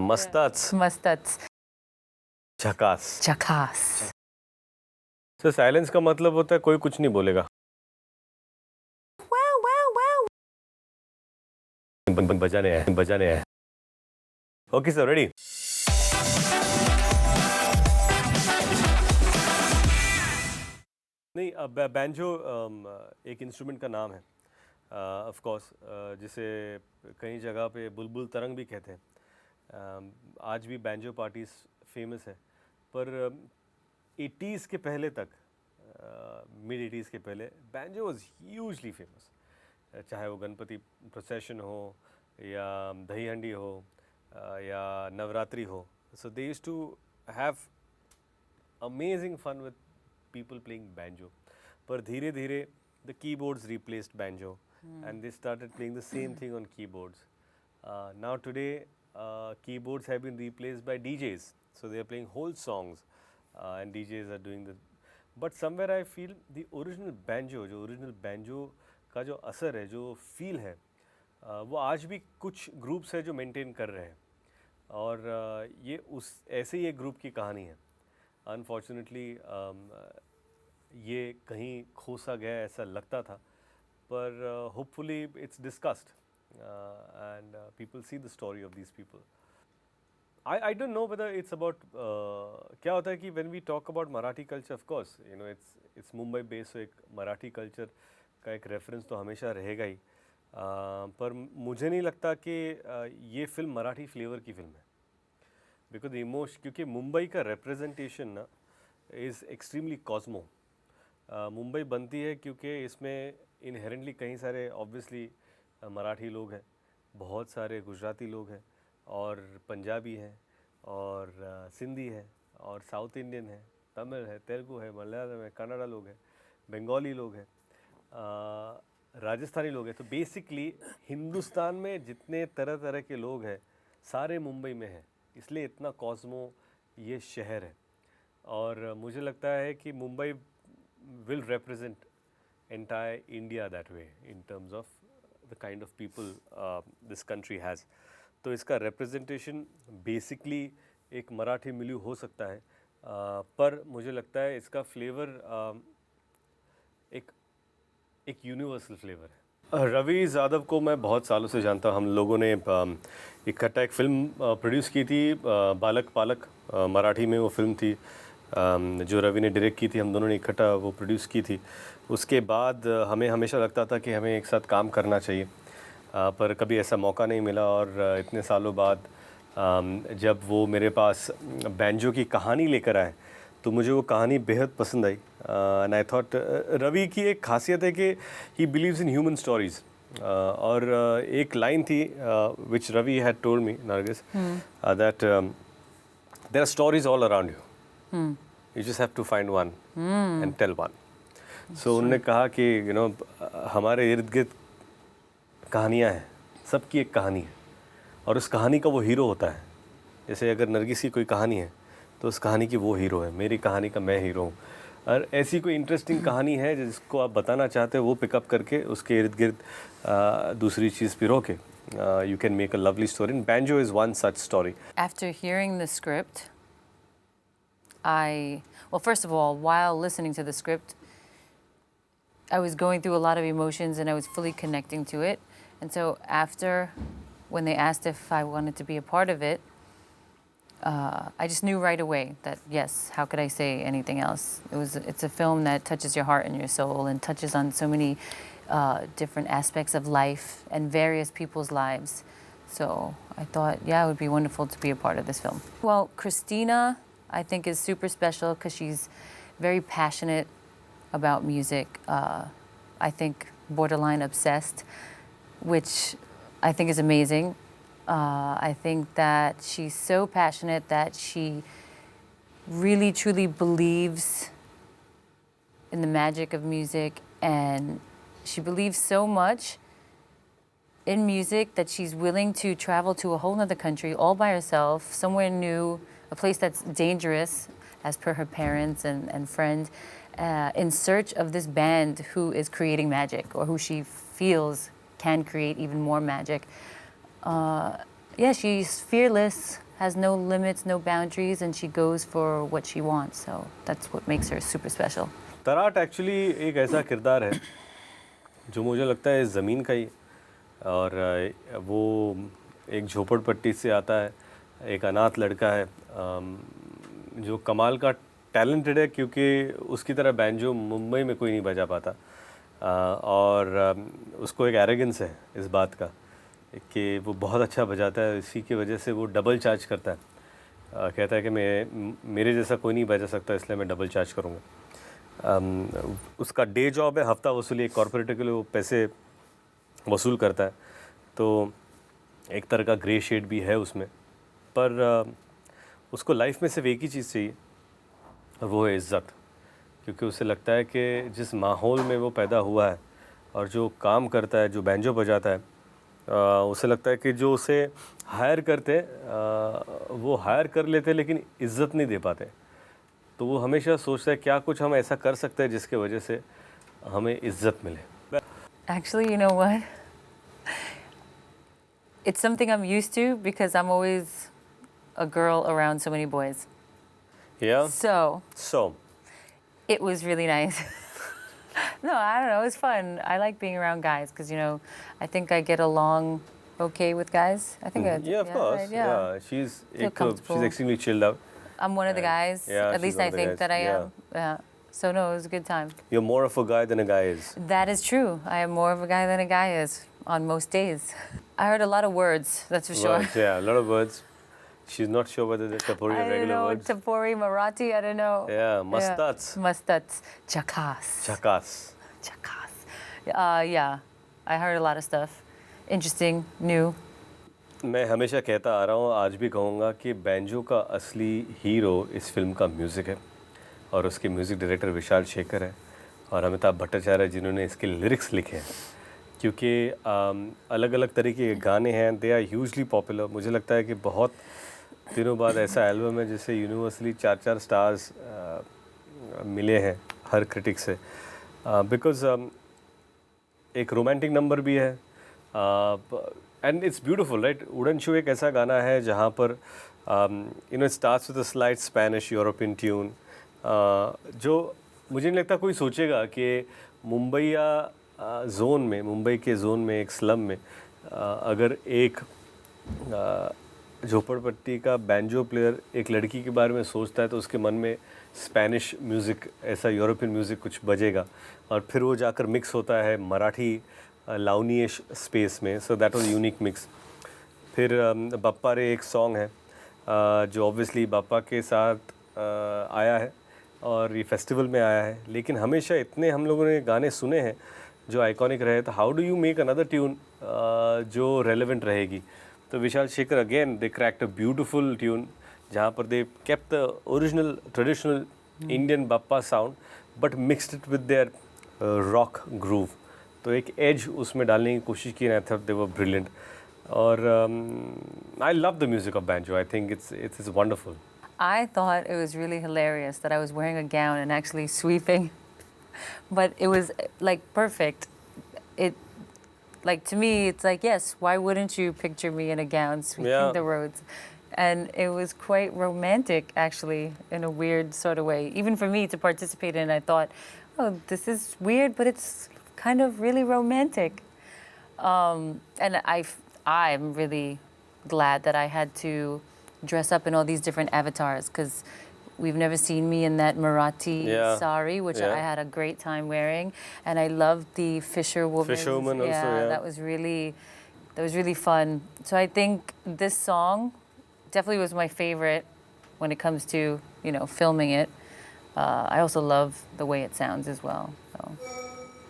मस्ताच, मस्तच, झकास। झकास। सर साइलेंस का मतलब होता है कोई कुछ नहीं बोलेगा। बजाने आए। Okay sir, ready? नहीं, अब बैंजो एक इंस्ट्रूमेंट का नाम है ऑफ कोर्स, जिसे कई जगह पे बुलबुल तरंग भी कहते हैं। आज भी बैंजो पार्टीज फेमस है, पर 80s के पहले तक, मिड 80s के पहले बैंजो वाज ह्यूजली फेमस। चाहे वो गणपति प्रोसेशन हो या दही हंडी हो या नवरात्रि हो, so they used to have amazing fun with people playing banjo. पर धीरे धीरे the keyboards replaced banjo and they started playing the same thing on keyboards. Now today keyboards have been replaced by DJs, so they are playing whole songs and DJs are doing the, but somewhere I feel the original banjo, जो original banjo का जो असर है, जो feel है, वो आज भी कुछ ग्रुप्स है जो मेंटेन कर रहे हैं, और ये उस ऐसे ही एक ग्रुप की कहानी है। अनफॉर्चुनेटली ये कहीं खोसा गया ऐसा लगता था, पर hopefully it's discussed and people see the story of these people. I don't know whether it's about, क्या होता है कि when we talk about Marathi culture, of course you know it's Mumbai based, एक मराठी कल्चर का एक रेफरेंस तो हमेशा रहेगा ही, पर मुझे नहीं लगता कि ये फिल्म मराठी फ्लेवर की फ़िल्म है, बिकॉज इमोशन, क्योंकि मुंबई का रिप्रेजेंटेशन ना इज़ एक्सट्रीमली कॉस्मो। मुंबई बनती है क्योंकि इसमें इनहेरेंटली कई सारे ऑब्वियसली मराठी लोग हैं, बहुत सारे गुजराती लोग हैं, और पंजाबी हैं, और सिंधी है, और साउथ इंडियन है, तमिल है, तेलुगु है, मलयालम है, कन्नड़ा लोग हैं, बंगाली लोग हैं, राजस्थानी लोग हैं। तो बेसिकली हिंदुस्तान में जितने तरह तरह के लोग हैं सारे मुंबई में हैं, इसलिए इतना कॉस्मो ये शहर है। और मुझे लगता है कि Mumbai will represent entire India that way in terms of the kind of people this country has. तो इसका representation basically एक मराठी मिल्यू हो सकता है, पर मुझे लगता है इसका फ्लेवर एक यूनिवर्सल फ्लेवर है। रवि यादव को मैं बहुत सालों से जानता हूँ। हम लोगों ने इकट्ठा एक फ़िल्म प्रोड्यूस की थी, बालक पालक, मराठी में वो फिल्म थी, जो रवि ने डायरेक्ट की थी। हम दोनों ने इकट्ठा वो प्रोड्यूस की थी। उसके बाद हमें हमेशा लगता था कि हमें एक साथ काम करना चाहिए, पर कभी ऐसा मौका नहीं मिला। और इतने सालों बाद जब वो मेरे पास बैंजो की कहानी लेकर आए तो मुझे वो कहानी बेहद पसंद आई। एंड आई थॉट, रवि की एक खासियत है कि he believes in human stories, और एक लाइन थी which Ravi had told me, Nargis, that there are stories all around you, you just have to find one and tell one. So उन्होंने कहा कि you know हमारे इर्द गिर्द कहानियाँ हैं, सबकी एक कहानी है, और उस कहानी का वो हीरो होता है। जैसे अगर नरगिस की कोई कहानी है तो उस कहानी की वो हीरो है, मेरी कहानी का मैं हीरो हूँ। और ऐसी कोई इंटरेस्टिंग कहानी है जिसको आप बताना चाहते हो, वो पिकअप करके उसके इर्द गिर्द दूसरी चीज़ पिरो के you can make a lovely story, and Banjo is one such story. After hearing the script, well, first of all, while listening to the script, I was going through a lot of emotions and I was fully connecting to it. And so after, when they asked if I wanted to be a part of it, I just knew right away that yes, how could I say anything else? It's a film that touches your heart and your soul and touches on so many different aspects of life and various people's lives. So I thought, yeah, it would be wonderful to be a part of this film. Well, Christina, I think, is super special because she's very passionate about music. I think borderline obsessed, which I think is amazing. I think that she's so passionate that she really truly believes in the magic of music, and she believes so much in music that she's willing to travel to a whole nother country all by herself, somewhere new, a place that's dangerous, as per her parents and friends, in search of this band who is creating magic, or who she feels can create even more magic. Yeah, she's fearless, has no limits, no boundaries, and she goes for what she wants. So that's what makes her super special. तराट actually एक ऐसा किरदार है जो मुझे लगता है ज़मीन का ही, और वो एक झोपड़पट्टी से आता है, एक अनाथ लड़का है जो कमाल का टैलेंटेड है, क्योंकि उसकी तरह बैंजो मुंबई में कोई नहीं बजा पाता, और उसको एक एरोगेंस है इस बात का कि वो बहुत अच्छा बजाता है, इसी की वजह से वो डबल चार्ज करता है। कहता है कि मेरे जैसा कोई नहीं बजा सकता, इसलिए मैं डबल चार्ज करूँगा। उसका डे जॉब है हफ्ता वसूली, एक कॉरपोरेटर के लिए वो पैसे वसूल करता है, तो एक तरह का ग्रे शेड भी है उसमें, पर उसको लाइफ में सिर्फ एक ही चीज़ चाहिए, और वो है इज़्ज़त। क्योंकि उसे लगता है कि जिस माहौल में वो पैदा हुआ है और जो काम करता है, जो बैंजो बजाता है, उसे लगता है कि जो उसे हायर करते वो हायर कर लेते लेकिन इज़्ज़त नहीं दे पाते। तो वो हमेशा सोचता है क्या कुछ हम ऐसा कर सकते हैं जिसके वजह से हमें इज़्ज़त मिले। Actually, you know what? It's something I'm used to because I'm always a girl around so many boys. Yeah? So it was really nice. No, I don't know. It was fun. I like being around guys because, you know, I think I get along okay with guys. I think I Yeah, of course. right? Yeah. She's comfortable. extremely chilled out. I'm one of the guys. Yeah, At she's least one I of the think guys. that I Yeah. am. Yeah. So no, it was a good time. You're more of a guy than a guy is. That is true. I am more of a guy than a guy is on most days. I heard a lot of words, that's for sure. Words, yeah, a lot of words. She's not sure whether they're Tapori or I don't regular know, words. Tapori, Marathi, I don't know. Yeah, mustats. Mustats. Chakas. Chakas. Chakas. Yeah, I heard a lot of stuff. Interesting, new. मैं हमेशा कहता आ रहा हूँ, आज भी कहूँगा कि banjo का असली हीरो इस फिल्म का म्यूज़िक है, और उसके म्यूज़िक डायरेक्टर विशाल शेखर है और अमिताभ भट्टाचार्य जिन्होंने इसके लिरिक्स लिखे हैं। क्योंकि अलग अलग तरीके के गाने हैं, दे आर ह्यूजली पॉपुलर। मुझे लगता है कि बहुत दिनों बाद ऐसा एल्बम है जिसे यूनिवर्सली 4 स्टार्स मिले हैं हर क्रिटिक से, बिकॉज एक रोमांटिक नंबर भी है, एंड इट्स ब्यूटीफुल, राइट। उड़न शो एक ऐसा गाना है जहाँ पर you know starts with a slight Spanish European tune, जो मुझे नहीं लगता कोई सोचेगा कि मुंबई या जोन में, मुंबई के जोन में एक स्लम में अगर एक झोपड़पट्टी का बैंजो प्लेयर एक लड़की के बारे में सोचता है तो उसके मन में स्पेनिश म्यूज़िक, ऐसा यूरोपियन म्यूज़िक कुछ बजेगा, और फिर वो जाकर मिक्स होता है मराठी लाउनियश स्पेस में। So that was unique mix. फिर बप्पा रे एक सॉन्ग है जो ऑब्वियसली बप्पा के साथ आया है और ये फेस्टिवल में आया है, लेकिन हमेशा इतने हम लोगों ने गाने सुने हैं जो आइकॉनिक रहे, तो how do you make another tune जो रेलेवेंट रहेगी। तो Vishal Shekhar again they cracked a beautiful tune जहाँ पर they kept the original traditional Indian Bappa sound but mixed it with their rock groove. तो एक एज उसमें डालने की कोशिश की, I thought they were brilliant, और I love the music of banjo. I think it's wonderful. I thought it was really hilarious that I was wearing a gown and actually sweeping, but it was like perfect. It, like to me, it's like, yes, why wouldn't you picture me in a gown sweeping the roads? And it was quite romantic, actually, in a weird sort of way. Even for me to participate in, I thought, oh, this is weird, but it's kind of really romantic. And I'm really glad that I had to dress up in all these different avatars because we've never seen me in that Marathi sari, which I had a great time wearing, and I loved the fisherwoman. Also, yeah. That was really fun. So I think this song definitely was my favorite when it comes to, you know, filming it. I also love the way it sounds as well. So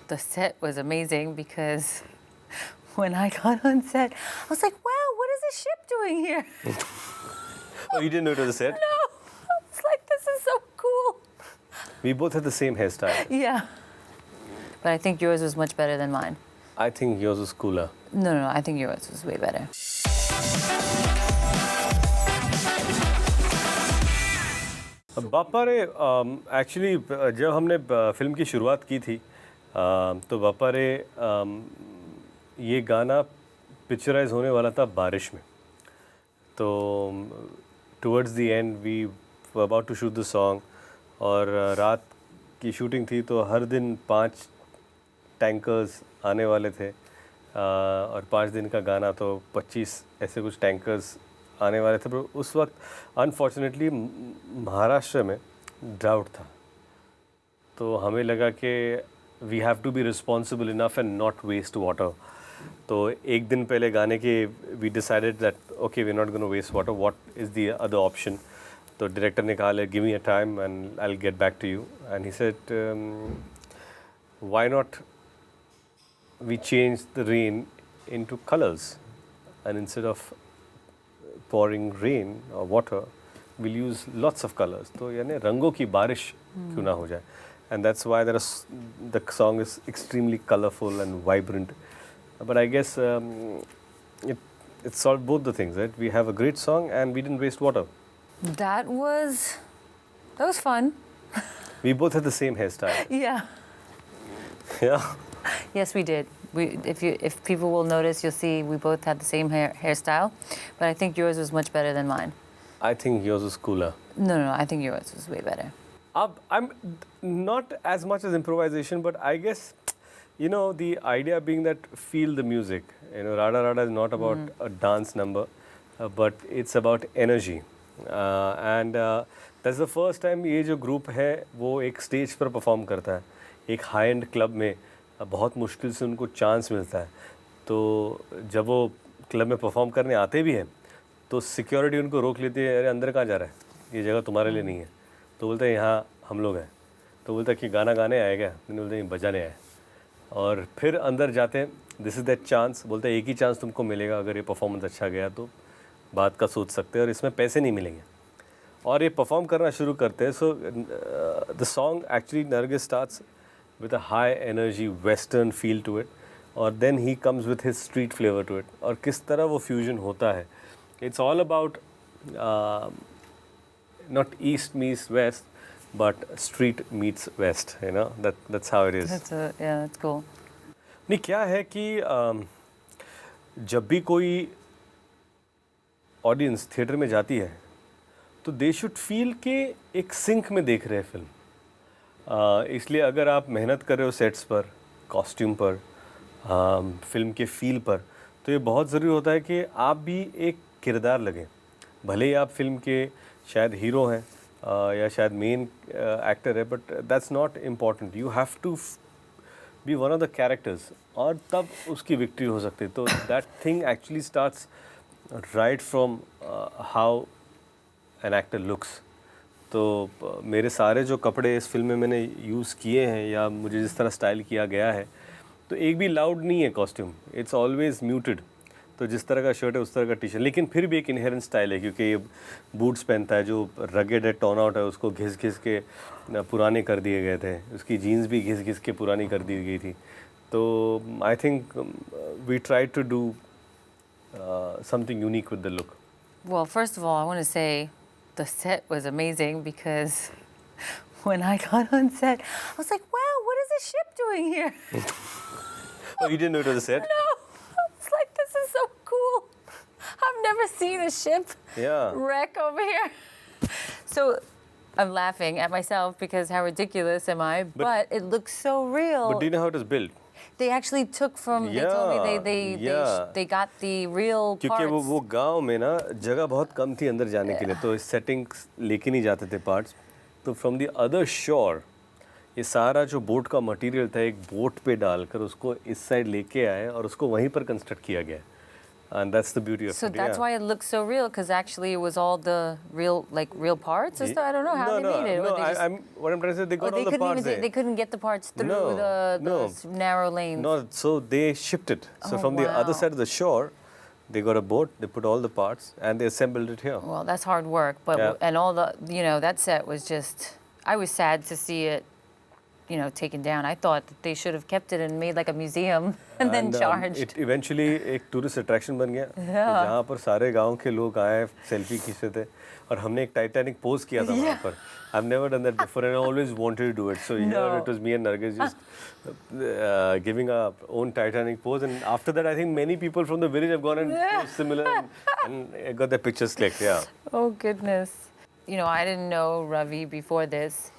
the set was amazing because when I got on set, I was like, wow, what is this ship doing here? Oh, you didn't know it was a set? No. I was like, this is so cool. We both had the same hairstyle. Yeah. But I think yours was much better than mine. I think yours was cooler. No, I think yours was way better. बापा रे actually जब हमने film की शुरुआत की थी तो बापा रे ये गाना पिक्चराइज होने वाला था बारिश में। तो towards the end we were about to shoot the song और रात की शूटिंग थी तो हर दिन 5 टैंकर्स आने वाले थे और 5 दिन का गाना तो 25 ऐसे कुछ टैंकर्स आने वाले थे। पर उस वक्त अनफॉर्चुनेटली महाराष्ट्र में ड्राउट था, तो हमें लगा कि we have to be responsible enough and not waste water. तो एक दिन पहले गाने के we decided that okay we are not gonna waste water, what is the other option. तो डायरेक्टर ने कहा give me a time and I will get back to you and he said why not we change the rain into colors, and instead of pouring rain or water we'll use lots of colors, तो यानी रंगों की बारिश क्यों ना हो जाए। and that's why the song is extremely colorful and vibrant, but I guess it solved both the things, right? We have a great song and we didn't waste water. That was fun. We both had the same hairstyle. Yeah. Yeah. Yes, we did. If people will notice, you'll see we both had the same hairstyle, but I think yours was much better than mine. I think yours was cooler. No, I think yours was way better. I'm not as much as improvisation, but I guess, you know, the idea being that feel the music. You know, Rada Rada is not about a dance number, but it's about energy. And that's the first time ये जो group है वो एक stage पर perform करता है, एक high-end club में बहुत मुश्किल से उनको चांस मिलता है। तो जब वो क्लब में परफॉर्म करने आते भी हैं तो सिक्योरिटी उनको रोक लेती है, अरे अंदर कहाँ जा रहा है, ये जगह तुम्हारे लिए नहीं है। तो बोलते हैं यहाँ हम लोग हैं। तो बोलता है कि गाना गाने आए क्या? मैंने बोलते हैं बजाने आए। और फिर अंदर जाते हैं, दिस इज़ दैट चांस, बोलते हैं एक ही चांस तुमको मिलेगा, अगर ये परफॉर्मेंस अच्छा गया तो बात का सोच सकते हैं और इसमें पैसे नहीं मिलेंगे। और ये परफॉर्म करना शुरू करते हैं। So the song actually Nargis starts with a high energy western feel to it, और then he comes with his street flavor to it, और किस तरह वो fusion होता है। It's all about not east meets west, but street meets west, you know, that's how it is. That's cool. नहीं, क्या है कि जब भी कोई ऑडियंस थिएटर में जाती है तो दे शुड फील के एक सिंक में देख रहे हैं फिल्म। इसलिए अगर आप मेहनत कर रहे हो सेट्स पर, कॉस्ट्यूम पर, फिल्म के फील पर, तो ये बहुत ज़रूरी होता है कि आप भी एक किरदार लगें। भले ही आप फिल्म के शायद हीरो हैं या शायद मेन एक्टर है, but that's not important. You have to be one of the characters, और तब उसकी विक्ट्री हो सकती है। तो that thing actually starts right from how an actor looks. तो मेरे सारे जो कपड़े इस फिल्म में मैंने यूज़ किए हैं या मुझे जिस तरह स्टाइल किया गया है, तो एक भी लाउड नहीं है कॉस्ट्यूम, इट्स ऑलवेज म्यूटेड। तो जिस तरह का शर्ट है उस तरह का टी शर्ट, लेकिन फिर भी एक इनहेरेंट स्टाइल है, क्योंकि ये बूट्स पहनता है जो रगेड है, टर्न आउट है, उसको घिस घिस के पुराने कर दिए गए थे। उसकी जीन्स भी घिस घिस के पुरानी कर दी गई थी। तो I think we try to do something unique with the look. Well, first of all, I want to say the set was amazing, because when I got on set, I was like, wow, what is this ship doing here? Oh, you didn't know it was a set? No. I was like, this is so cool. I've never seen a ship wreck over here. So I'm laughing at myself because how ridiculous am I? But it looks so real. But do you know how it was built? They actually took from, they told me they got the real parts. क्योंकि वो गांव में ना जगह बहुत कम थी अंदर जाने के लिए, तो सेटिंग्स लेके नहीं जाते थे पार्ट्स। तो फ्रॉम द अदर शोर ये सारा जो बोट का मटेरियल था एक बोट पे डालकर उसको इस साइड लेके आए और उसको वहीं पर कंस्ट्रक्ट किया गया। And that's the beauty of it. So that's why it looks so real, because actually it was all the real parts. I don't know how they made it. No, what I'm trying to say, they got all the parts there. They couldn't get the parts through the narrow lanes. No, so they shipped it. So from the other side of the shore, they got a boat, they put all the parts, and they assembled it here. Well, that's hard work, but and all the that set was just. I was sad to see it taken down. I thought that they should have kept it and made like a museum and then charged. It eventually एक tourist attraction बन गया जहाँ पर सारे गांव के लोग आए सेल्फी खींचते थे और हमने एक टाइटैनिक पोज किया था वहाँ पर. I've never done that before and I always wanted to do it. So here it was me and Nargis just giving our own Titanic pose, and after that I think many people from the village have gone and posed similar and got their pictures clicked. Yeah. Oh goodness. I didn't know Ravi before this.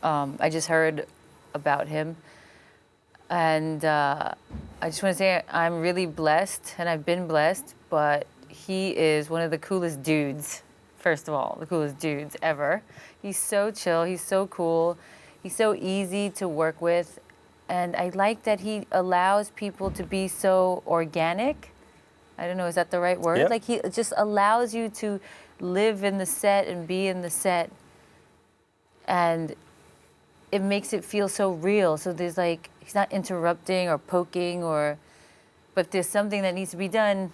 I just heard about him. And I just want to say I'm really blessed, and I've been blessed, but he is one of the coolest dudes. First of all, the coolest dudes ever. He's so chill, he's so cool, he's so easy to work with, and I like that he allows people to be so organic. I don't know, is that the right word? Yeah. Like he just allows you to live in the set and be in the set, and it makes it feel so real. So there's like, he's not interrupting or poking but if there's something that needs to be done,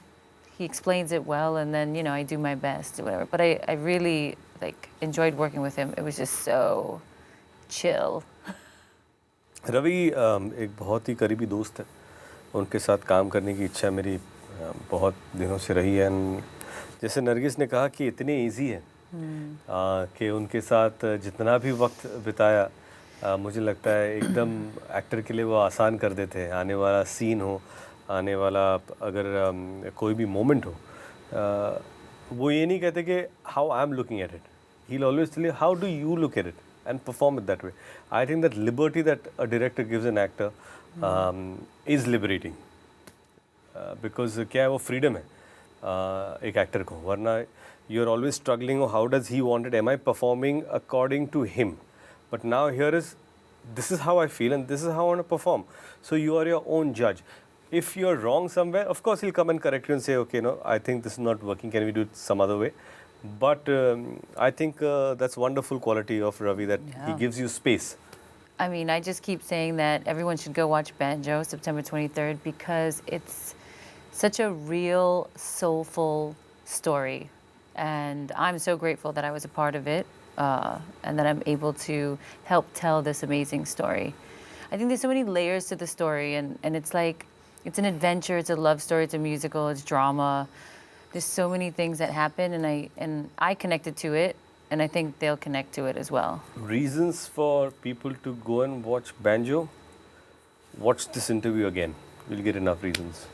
he explains it well, and then, I do my best or whatever. But I really enjoyed working with him. It was just so chill. Ravi एक बहुत ही करीबी दोस्त है. उनके साथ काम करने की इच्छा मेरी बहुत दिनों से रही है. जैसे नरगिस ने कहा कि इतनी इजी है कि उनके साथ जितना भी वक्त बिताया मुझे लगता है एकदम एक्टर के लिए वो आसान कर देते हैं. आने वाला सीन हो, आने वाला अगर कोई भी मोमेंट हो, वो ये नहीं कहते कि how I am looking at it. He will always tell you how do you look at it and perform it that way. I think that liberty that a director gives an actor is liberating because क्या है वो freedom है एक actor को. वरना you're always struggling, how does he want it? Am I performing according to him? But now here is, this is how I feel and this is how I want to perform. So you are your own judge. If you're wrong somewhere, of course he'll come and correct you and say, okay, no, I think this is not working. Can we do it some other way? But I think that's wonderful quality of Ravi, that he gives you space. I mean, I just keep saying that everyone should go watch Banjo September 23rd because it's such a real, soulful story. And I'm so grateful that I was a part of it and that I'm able to help tell this amazing story. I think there's so many layers to the story, and it's like, it's an adventure, it's a love story, it's a musical, it's drama. There's so many things that happen, and I connected to it, and I think they'll connect to it as well. Reasons for people to go and watch Banjo? Watch this interview again. You'll get enough reasons.